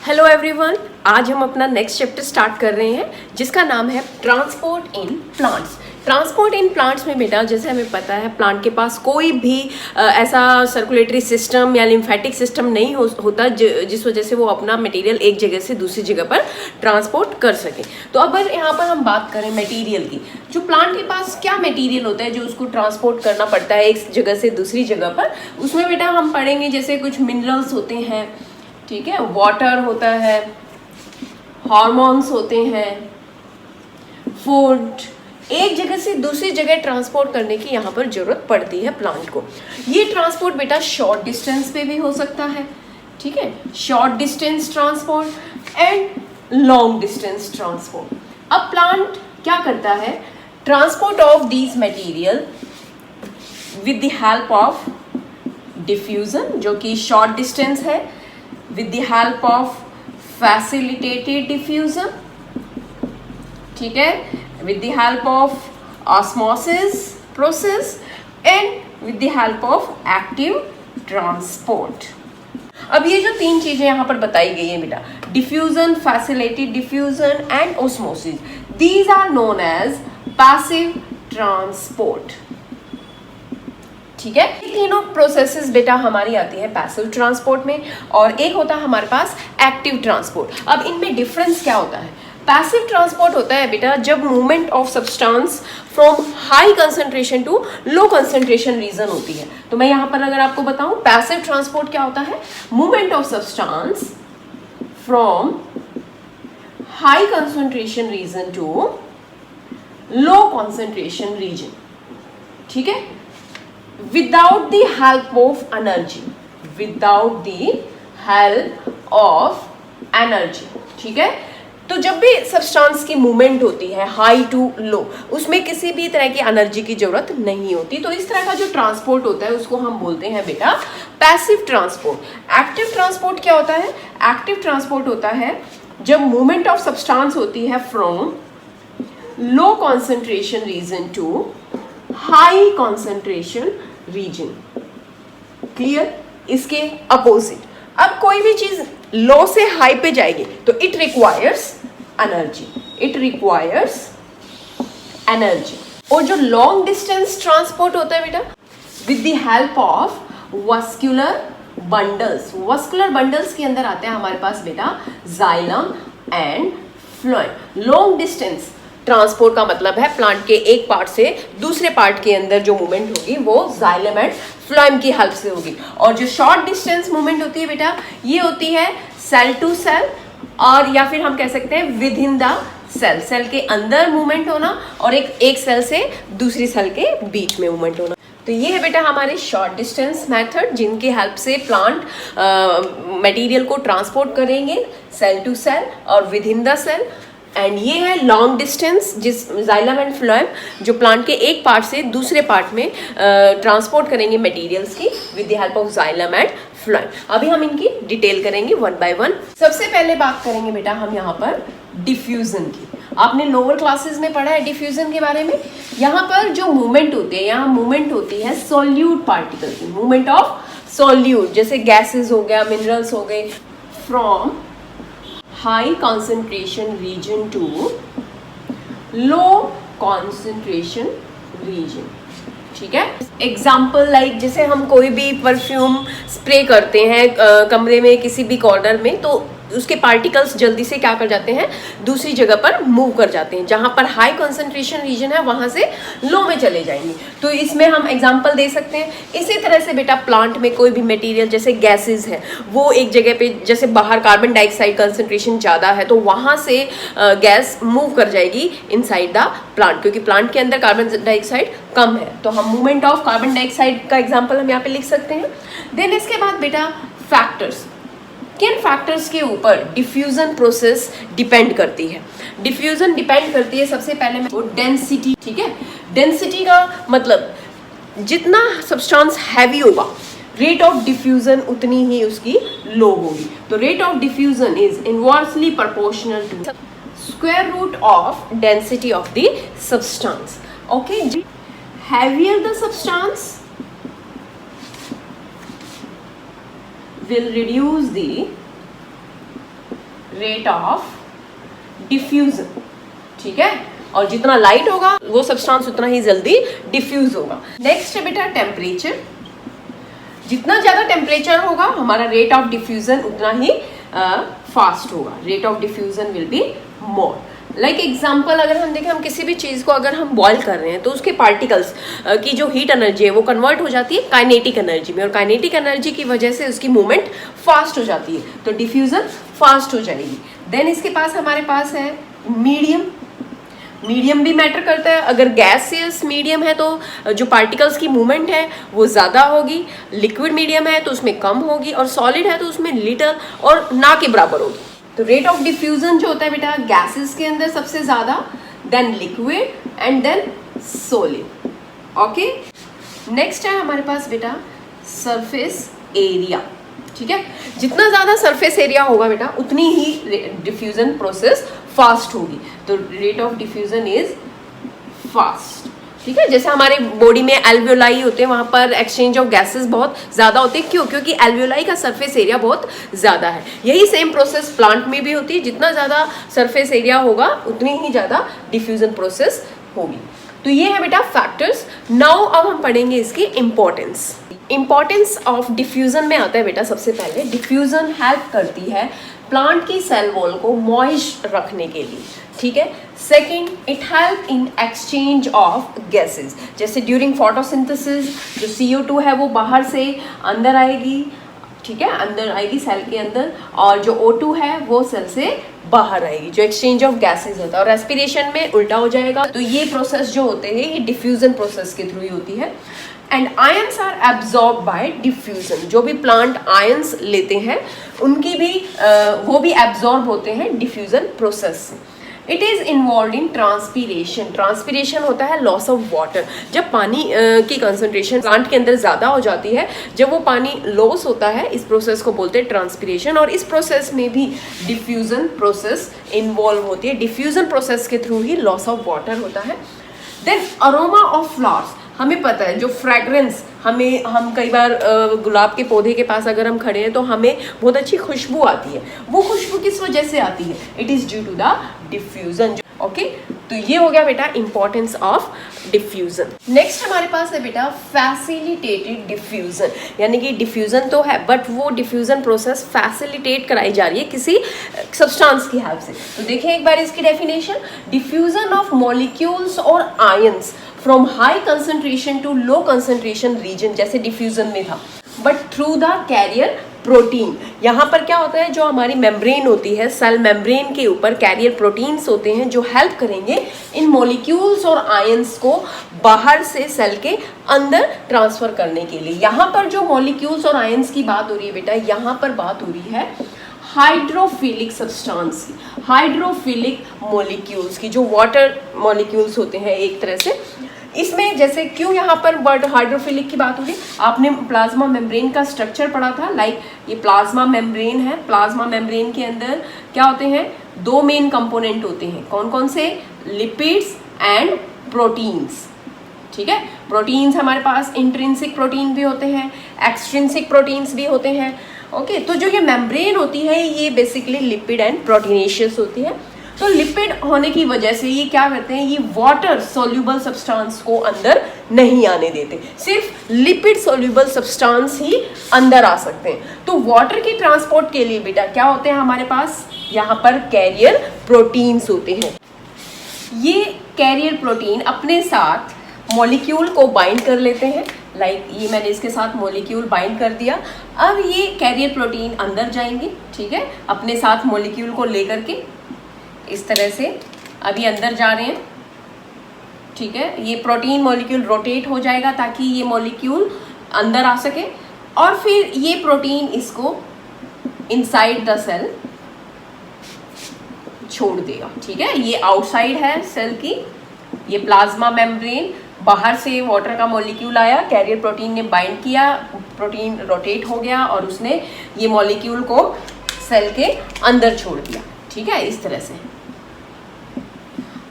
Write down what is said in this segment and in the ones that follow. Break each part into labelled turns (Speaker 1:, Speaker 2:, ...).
Speaker 1: Hello everyone, आज हम अपना नेक्स्ट चैप्टर स्टार्ट कर रहे हैं जिसका नाम है transport in plants. Transport in plants में बेटा जैसे हमें पता है प्लांट के पास कोई भी ऐसा सर्कुलेटरी सिस्टम या लिम्फेटिक सिस्टम नहीं होता जिस वजह से वो अपना मटेरियल एक जगह से दूसरी जगह पर ट्रांसपोर्ट कर सके। तो अब यहाँ पर हम बात करें मटेरियल की, जो प्लांट के पास क्या मटेरियल होता है जो उसको ट्रांसपोर्ट करना पड़ता है एक जगह से दूसरी जगह पर, उसमें बेटा हम पढ़ेंगे जैसे कुछ मिनरल्स होते हैं, ठीक है, वाटर होता है, हार्मोन्स होते हैं, फूड, एक जगह से दूसरी जगह ट्रांसपोर्ट करने की यहाँ पर जरूरत पड़ती है प्लांट को। ये ट्रांसपोर्ट बेटा शॉर्ट डिस्टेंस पे भी हो सकता है, ठीक है, short distance transport and long distance transport. अब प्लांट क्या करता है, transport of these material with the help of diffusion जो कि शॉर्ट डिस्टेंस है, with the help of facilitated diffusion, ठीक है, with the help of osmosis process and with the help of active transport। अब ये जो तीन चीजें यहाँ पर बताई गई है बेटा, diffusion, facilitated diffusion and osmosis, these are known as passive transport, ठीक है। ये तीनों प्रोसेसेस बेटा हमारी आती है पैसिव ट्रांसपोर्ट में और एक होता है हमारे पास एक्टिव ट्रांसपोर्ट। अब इनमें डिफरेंस क्या होता है? पैसिव ट्रांसपोर्ट होता है बेटा जब movement of substance from high concentration to low concentration region होती है। तो मैं यहाँ पर अगर आपको बताऊं पैसिव ट्रांसपोर्ट क्या होता है, movement of substance from high concentration region to low concentration region, ठीक है, without the help of energy, without the help of energy, ठीक है। तो जब भी सब्सटेंस की मूवमेंट होती है हाई टू लो, उसमें किसी भी तरह की एनर्जी की जरूरत नहीं होती, तो इस तरह का जो ट्रांसपोर्ट होता है उसको हम बोलते हैं बेटा पैसिव ट्रांसपोर्ट। एक्टिव ट्रांसपोर्ट क्या होता है? एक्टिव ट्रांसपोर्ट होता है जब मूवमेंट ऑफ सब्सटेंस होती है from low concentration region to high concentration region, clear. इसके अपोजिट, अब कोई भी चीज लो से हाई पे जाएगी तो it requires energy, it requires energy. और जो लॉन्ग डिस्टेंस ट्रांसपोर्ट होता है बेटा with the help of vascular bundles. Vascular bundles के अंदर आते हैं हमारे पास बेटा xylem and phloem. Long distance transport का मतलब है प्लांट के एक पार्ट से दूसरे पार्ट के अंदर जो मूवमेंट होगी वो जाइलम एंड फ्लोएम की हेल्प से होगी। और जो शॉर्ट डिस्टेंस मूवमेंट होती है बेटा ये होती है सेल टू सेल, और या फिर हम कह सकते हैं within the cell, cell के अंदर मूवमेंट होना और एक सेल से दूसरी सेल के बीच में मूवमेंट होना। तो ये है बेटा हमारे शॉर्ट डिस्टेंस मेथड जिनकी हेल्प से प्लांट मटेरियल को ट्रांसपोर्ट करेंगे सेल टू सेल और within the cell. And ये है लॉन्ग डिस्टेंस जिस जाइलम एंड फ्लोएम जो प्लांट के एक पार्ट से दूसरे पार्ट में ट्रांसपोर्ट करेंगे मटेरियल्स की with the help of xylem and phloem. अभी हम इनकी डिटेल करेंगे वन बाय वन। सबसे पहले बात करेंगे बेटा हम यहाँ पर डिफ्यूजन की। आपने लोअर क्लासेस में पढ़ा है डिफ्यूजन के बारे में। यहाँ पर जो मूवमेंट होती है, यहाँ मूवमेंट होती है सॉल्यूट पार्टिकल की, मूवमेंट ऑफ सॉल्यूट, जैसे गैसेस हो गया, मिनरल्स हो गए, from high concentration region to low concentration region, ठीक है। एग्जाम्पल लाइक जैसे हम कोई भी परफ्यूम स्प्रे करते हैं कमरे में किसी भी कॉर्नर में, तो उसके पार्टिकल्स जल्दी से क्या कर जाते हैं, दूसरी जगह पर मूव कर जाते हैं, जहां पर हाई कंसंट्रेशन रीजन है वहां से लो में चले जाएंगे। तो इसमें हम एग्जांपल दे सकते हैं। इसी तरह से बेटा प्लांट में कोई भी मटेरियल जैसे गैसेस है वो एक जगह पे, जैसे बाहर कार्बन डाइऑक्साइड कंसंट्रेशन ज़्यादा है तो वहां से गैस मूव कर जाएगी इनसाइड द प्लांट, क्योंकि प्लांट के अंदर कार्बन डाइऑक्साइड कम है, तो हम मूवमेंट ऑफ कार्बन डाइऑक्साइड का एग्जाम्पल हम यहाँ पे लिख सकते हैं। देन इसके बाद बेटा फैक्टर्स, किन फैक्टर्स के ऊपर डिफ्यूजन प्रोसेस डिपेंड करती है? डिफ्यूजन डिपेंड करती है सबसे पहले वो डेंसिटी, ठीक है। डेंसिटी का मतलब जितना सब्सटेंस हैवी होगा रेट ऑफ डिफ्यूजन उतनी ही उसकी लो होगी। तो rate of diffusion is inversely proportional to square root of density of the substance. Okay, heavier the substance will reduce the rate of diffusion, ठीक है। और जितना लाइट होगा वो सब्सटेंस उतना ही जल्दी डिफ्यूज होगा। नेक्स्ट है बेटा टेम्परेचर। जितना ज़्यादा टेम्परेचर होगा हमारा रेट ऑफ डिफ्यूजन उतना ही फास्ट होगा, rate of diffusion will be more. Like example अगर हम देखें, हम किसी भी चीज़ को अगर हम बॉयल कर रहे हैं तो उसके पार्टिकल्स की जो हीट एनर्जी है वो कन्वर्ट हो जाती है काइनेटिक एनर्जी में, और काइनेटिक एनर्जी की वजह से उसकी मूवमेंट फास्ट हो जाती है, तो डिफ्यूजन फास्ट हो जाएगी। देन इसके पास हमारे पास है मीडियम। मीडियम भी मैटर करता है। अगर गैसियस मीडियम है तो जो पार्टिकल्स की मूवमेंट है वो ज़्यादा होगी, लिक्विड मीडियम है तो उसमें कम होगी, और सॉलिड है तो उसमें लिटल और ना के बराबर होगी। तो रेट ऑफ डिफ्यूजन जो होता है बेटा गैसेस के अंदर सबसे ज़्यादा, then liquid and then solid. Okay, next है हमारे पास बेटा सरफेस एरिया, ठीक है। जितना ज़्यादा सरफेस एरिया होगा बेटा उतनी ही डिफ्यूजन प्रोसेस फास्ट होगी, तो rate of diffusion is fast, ठीक है। जैसे हमारे बॉडी में एल्वियोलाई होते हैं, वहाँ पर एक्सचेंज ऑफ गैसेस बहुत ज़्यादा होते हैं। क्यों? क्योंकि एल्वियोलाई का सरफेस एरिया बहुत ज़्यादा है। यही सेम प्रोसेस प्लांट में भी होती है, जितना ज़्यादा सरफेस एरिया होगा उतनी ही ज़्यादा डिफ्यूजन प्रोसेस होगी। तो ये है बेटा फैक्टर्स। नाउ अब हम पढ़ेंगे इसकी इम्पोर्टेंस। इम्पॉर्टेंस ऑफ डिफ्यूज़न में आता है बेटा सबसे पहले डिफ्यूज़न हेल्प करती है प्लांट की सेल वॉल को मॉइस्ट रखने के लिए, ठीक है। Second, it help in exchange of gases, जैसे ड्यूरिंग फोटोसिंथेसिस जो CO2 है वो बाहर से अंदर आएगी, ठीक है, अंदर आएगी सेल के अंदर, और जो O2 है वो सेल से बाहर आएगी, जो एक्सचेंज ऑफ गैसेस होता है। और रेस्पिरेशन में उल्टा हो जाएगा। तो ये प्रोसेस जो होते हैं ये डिफ्यूजन प्रोसेस के थ्रू ही होती है। And ions are absorb by diffusion, जो भी प्लांट आयंस लेते हैं उनकी भी वो भी एब्जॉर्ब होते हैं डिफ्यूजन प्रोसेस से। It is involve in transpiration. Transpiration होता है लॉस ऑफ वाटर। जब पानी की कंसंट्रेशन प्लांट के अंदर ज़्यादा हो जाती है, जब वो पानी लॉस होता है, इस प्रोसेस को बोलते हैं ट्रांसपीरेशन। और इस प्रोसेस में भी डिफ्यूजन प्रोसेस इन्वॉल्व होती है। डिफ्यूजन प्रोसेस के through he loss of water होता है। देन अरोमा ऑफ फ्लावर्स, हमें पता है जो फ्रेगरेंस हम कई बार गुलाब के पौधे के पास अगर हम खड़े हैं तो हमें बहुत अच्छी खुशबू आती है। वो खुशबू किस वजह से आती है? It is due to the diffusion. Okay, तो ये हो गया बेटा इंपॉर्टेंस ऑफ डिफ्यूजन। नेक्स्ट हमारे पास है बेटा फैसिलिटेटेड डिफ्यूजन, यानी कि डिफ्यूजन तो है बट वो डिफ्यूजन प्रोसेस फैसिलिटेट कराई जा रही है किसी सब्सटेंस की हेल्प से। तो देखिए एक बार इसकी डेफिनेशन, डिफ्यूजन ऑफ मॉलिक्यूल्स और ions from high concentration to low concentration region, जैसे डिफ्यूजन में था, but through the carrier protein. यहाँ पर क्या होता है, जो हमारी मेम्ब्रेन होती है, सेल मेम्ब्रेन के ऊपर कैरियर प्रोटीन्स होते हैं जो हेल्प करेंगे इन मॉलिक्यूल्स और आयंस को बाहर से सेल के अंदर ट्रांसफर करने के लिए। यहाँ पर जो मॉलिक्यूल्स और आयंस की बात हो रही है बेटा, यहाँ पर बात हो रही है हाइड्रोफिलिक सब्सटेंस की, हाइड्रोफिलिक मॉलिक्यूल्स की, जो वाटर मॉलिक्यूल्स होते हैं एक तरह से। इसमें जैसे क्यों यहाँ पर वर्ड हाइड्रोफिलिक की बात हो रही, आपने प्लाज्मा मेम्ब्रेन का स्ट्रक्चर पढ़ा था। लाइक ये प्लाज्मा मेम्ब्रेन है, प्लाज्मा मेम्ब्रेन के अंदर क्या होते हैं, दो मेन कंपोनेंट होते हैं। कौन कौन से? लिपिड्स एंड प्रोटीन्स, ठीक है। प्रोटीन्स हमारे पास इंट्रिंसिक प्रोटीन भी होते हैं, एक्सट्रिंसिक प्रोटीन्स भी होते हैं। ओके, तो जो ये मेम्ब्रेन होती है ये बेसिकली लिपिड एंड प्रोटीनेशियस होती है। तो लिपिड होने की वजह से ये क्या करते हैं, ये वाटर सोल्यूबल सब्सटेंस को अंदर नहीं आने देते, सिर्फ लिपिड सोल्यूबल सब्सटेंस ही अंदर आ सकते हैं। तो वाटर की ट्रांसपोर्ट के लिए बेटा क्या होते हैं हमारे पास, यहाँ पर कैरियर प्रोटीन्स होते हैं। ये कैरियर प्रोटीन अपने साथ मॉलिक्यूल को बाइंड कर लेते हैं। लाइक ये मैंने इसके साथ मॉलिक्यूल बाइंड कर दिया। अब ये कैरियर प्रोटीन अंदर जाएंगे, ठीक है, अपने साथ मॉलिक्यूल को लेकर के इस तरह से अभी अंदर जा रहे हैं, ठीक है। ये प्रोटीन मॉलिक्यूल रोटेट हो जाएगा ताकि ये मॉलिक्यूल अंदर आ सके, और फिर ये प्रोटीन इसको इनसाइड द सेल छोड़ देगा, ठीक है। ये आउटसाइड है सेल की, ये प्लाज्मा मेम्ब्रेन, बाहर से वाटर का मॉलिक्यूल आया, कैरियर प्रोटीन ने बाइंड किया, प्रोटीन रोटेट हो गया और उसने ये मॉलिक्यूल को सेल के अंदर छोड़ दिया, ठीक है, इस तरह से।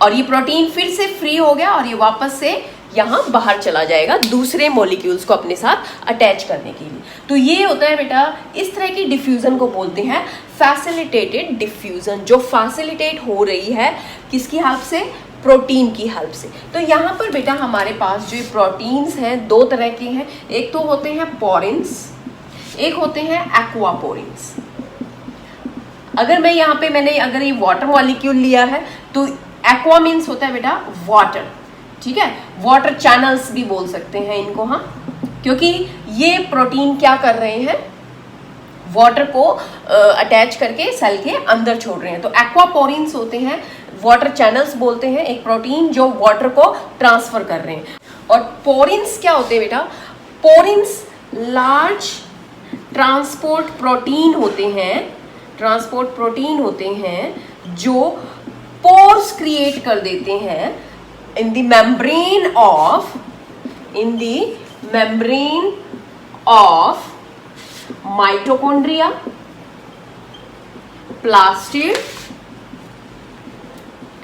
Speaker 1: और ये प्रोटीन फिर से फ्री हो गया और ये वापस से यहाँ बाहर चला जाएगा दूसरे मॉलिक्यूल्स को अपने साथ अटैच करने के लिए। तो ये होता है बेटा, इस तरह की डिफ्यूजन को बोलते हैं फैसिलिटेटेड डिफ्यूजन, जो फैसिलिटेट हो रही है किसकी हेल्प से? प्रोटीन की हेल्प से। तो यहाँ पर बेटा हमारे पास जो प्रोटीन्स हैं दो तरह के हैं, एक तो होते हैं पोरिन्स, एक होते हैं एक्वापोरिन्स। अगर मैं यहाँ पे अगर ये वाटर मॉलिक्यूल लिया है तो एक्वा मीन्स होता है बेटा वाटर, ठीक है, वाटर चैनल्स भी बोल सकते हैं इनको, हाँ, क्योंकि ये प्रोटीन क्या कर रहे हैं? वाटर को अटैच करके सेल के अंदर छोड़ रहे हैं। तो एक्वापोरिन्स होते हैं, वाटर चैनल्स बोलते हैं, एक प्रोटीन जो वाटर को ट्रांसफर कर रहे हैं। और पोरिन्स क्या होते हैं बेटा? पोरिन्स लार्ज ट्रांसपोर्ट प्रोटीन होते हैं, ट्रांसपोर्ट प्रोटीन होते हैं जो पोर्स क्रिएट कर देते हैं in the membrane of mitochondria, plastid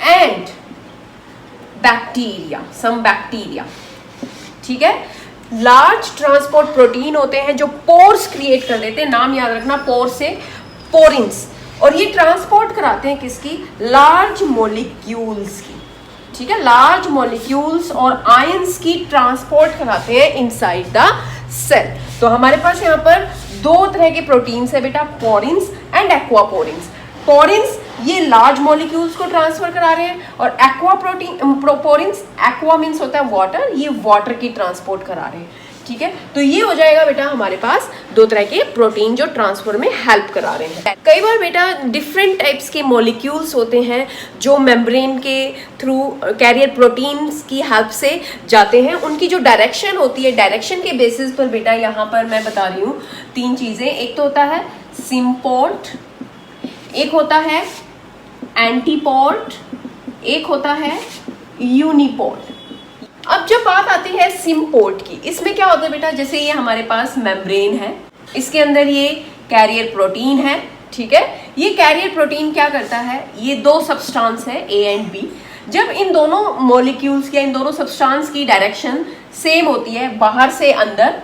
Speaker 1: and bacteria, some bacteria, ठीक है। लार्ज ट्रांसपोर्ट प्रोटीन होते हैं जो पोर्स क्रिएट कर देते हैं, नाम याद रखना, पोर से पोरिन्स, और ये ट्रांसपोर्ट कराते हैं किसकी? लार्ज मॉलिक्यूल्स की, ठीक है, लार्ज मॉलिक्यूल्स और आयंस की ट्रांसपोर्ट कराते हैं इनसाइड द सेल। तो हमारे पास यहाँ पर दो तरह के प्रोटीन्स है बेटा, पोरिन्स एंड एक्वापोरिन्स। पोरिन्स ये लार्ज मॉलिक्यूल्स को ट्रांसफर करा रहे हैं, और पोरिन्स, एक्वा मीन्स होता है वाटर, ये वाटर की ट्रांसपोर्ट करा रहे हैं, ठीक है। तो ये हो जाएगा बेटा हमारे पास दो तरह के प्रोटीन जो ट्रांसफर में हेल्प करा रहे हैं। कई बार बेटा डिफरेंट टाइप्स के मॉलिक्यूल्स होते हैं जो मेम्ब्रेन के थ्रू कैरियर प्रोटीन्स की हेल्प से जाते हैं, उनकी जो डायरेक्शन होती है, डायरेक्शन के बेसिस पर बेटा यहाँ पर मैं बता रही हूँ तीन चीज़ें। एक तो होता है सिम्पोर्ट, एक होता है एंटीपोर्ट, एक होता है यूनिपोर्ट। अब जब बात आती है सिम्पोर्ट की, इसमें क्या होता है बेटा, जैसे ये हमारे पास मेम्ब्रेन है, इसके अंदर ये कैरियर प्रोटीन है, ठीक है। ये कैरियर प्रोटीन क्या करता है? ये दो सब्सटेंस है ए एंड बी, जब इन दोनों मॉलिक्यूल्स या इन दोनों सब्सटेंस की डायरेक्शन सेम होती है, बाहर से अंदर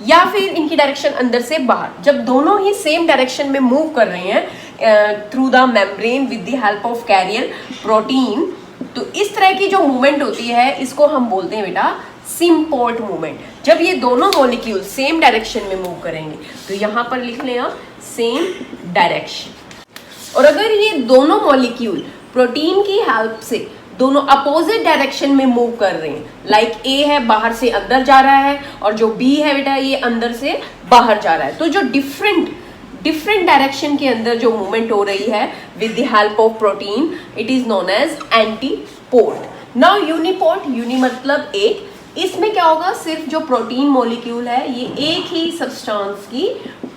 Speaker 1: या फिर इनकी डायरेक्शन अंदर से बाहर, जब दोनों ही सेम डायरेक्शन में मूव कर रहे हैं through the membrane with the help of carrier protein, तो इस तरह की जो मूवमेंट होती है इसको हम बोलते हैं बेटा सिम्पोर्ट मूवमेंट। जब ये दोनों मॉलिक्यूल सेम डायरेक्शन में मूव करेंगे, तो यहाँ पर लिख लें आप सेम डायरेक्शन। और अगर ये दोनों मॉलिक्यूल प्रोटीन की हेल्प से दोनों अपोजिट डायरेक्शन में मूव कर रहे हैं, लाइक ए है बाहर से अंदर जा रहा है और जो बी है बेटा ये अंदर से बाहर जा रहा है, तो जो डिफरेंट डायरेक्शन के अंदर जो मूवमेंट हो रही है with the help of protein, it is known as antiport. Now uniport, uni मतलब एक, इसमें क्या होगा, सिर्फ जो प्रोटीन मॉलिक्यूल है ये एक ही सब्सटेंस की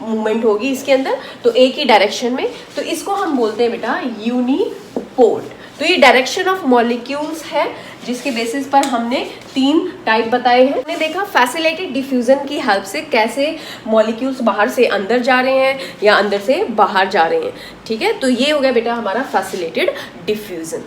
Speaker 1: मूवमेंट होगी इसके अंदर, तो एक ही डायरेक्शन में, तो इसको हम बोलते हैं बेटा यूनिपोर्ट। तो ये डायरेक्शन ऑफ मॉलिक्यूल्स है जिसके बेसिस पर हमने तीन टाइप बताए हैं। हमने देखा फैसिलिटेटेड डिफ्यूजन की हेल्प से कैसे मॉलिक्यूल्स बाहर से अंदर जा रहे हैं या अंदर से बाहर जा रहे हैं, ठीक है। तो ये हो गया बेटा हमारा फैसिलिटेटेड डिफ्यूजन।